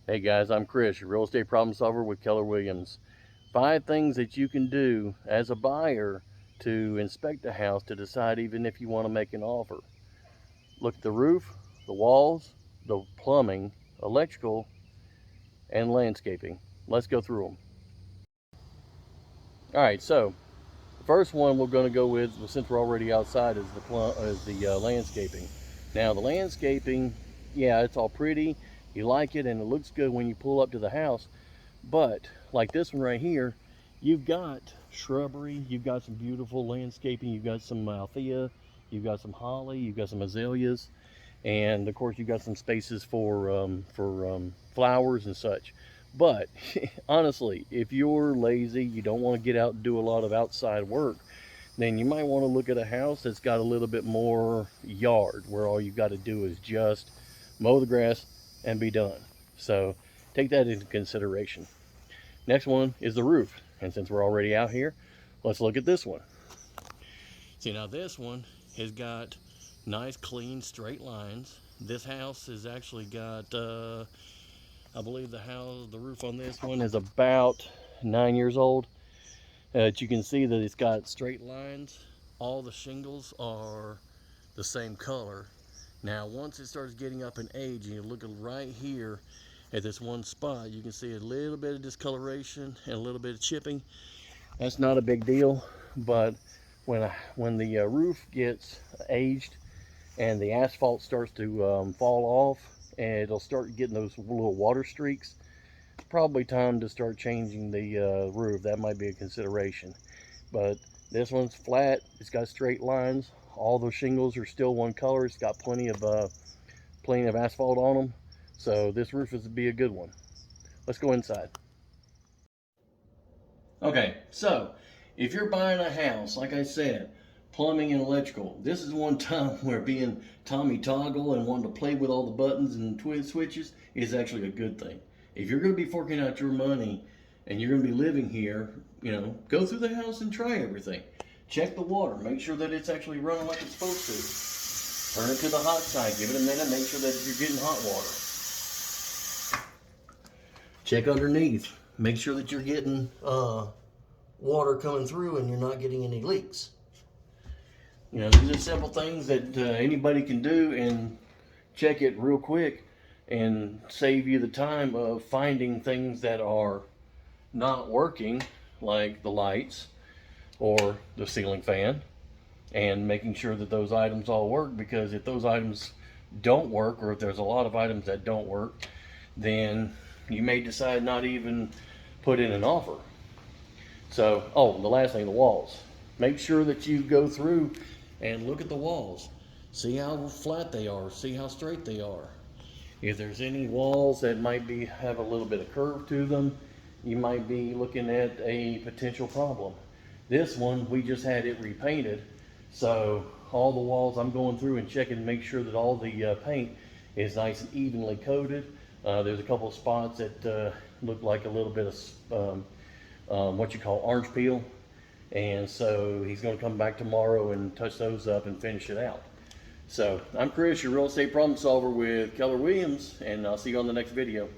Hey guys, I'm Chris, your real estate problem solver with Keller Williams. 5 things that you can do as a buyer to inspect a house to decide even if you want to make an offer. Look at the roof, the walls, the plumbing, electrical, and landscaping. Let's go through them. All right, so the first one we're going to go with, since we're already outside, is the landscaping. Now the landscaping, yeah, it's all pretty. You like it and it looks good when you pull up to the house. But like this one right here, you've got shrubbery, you've got some beautiful landscaping, you've got some althea, you've got some holly, you've got some azaleas, and of course you've got some spaces for flowers and such. But honestly, if you're lazy, you don't want to get out and do a lot of outside work, then you might want to look at a house that's got a little bit more yard, where all you've got to do is just mow the grass and be done. So take that into consideration. Next one is the roof. And since we're already out here, let's look at this one. See, now this one has got nice, clean, straight lines. This house has actually got, I believe the roof on this one is about 9 years old. You can see that it's got straight lines. All the shingles are the same color. Now, once it starts getting up in age, and you're looking right here at this one spot, you can see a little bit of discoloration and a little bit of chipping. That's not a big deal, but when the roof gets aged and the asphalt starts to fall off, and it'll start getting those little water streaks, it's probably time to start changing the roof. That might be a consideration. But this one's flat, it's got straight lines, all those shingles are still one color, it's got plenty of asphalt on them, so this roof is to be a good one. Let's go inside. Okay, so if you're buying a house, like I said, plumbing and electrical, this is one time where being Tommy Toggle and wanting to play with all the buttons and twist switches is actually a good thing. If you're going to be forking out your money and you're going to be living here, go through the house and try everything. Check the water, make sure that it's actually running like it's supposed to. Turn it to the hot side, give it a minute, make sure that you're getting hot water. Check underneath, make sure that you're getting water coming through and you're not getting any leaks. These are simple things that anybody can do and check it real quick and save you the time of finding things that are not working, like the lights or the ceiling fan, and making sure that those items all work, because if those items don't work, or if there's a lot of items that don't work, then you may decide not even put in an offer. So, the last thing, the walls. Make sure that you go through and look at the walls. See how flat they are, see how straight they are. If there's any walls that might have a little bit of curve to them, you might be looking at a potential problem. This one, we just had it repainted, so all the walls I'm going through and checking to make sure that all the paint is nice and evenly coated. There's a couple of spots that look like a little bit of what you call orange peel, and so he's going to come back tomorrow and touch those up and finish it out. So I'm Chris, your real estate problem solver with Keller Williams, and I'll see you on the next video.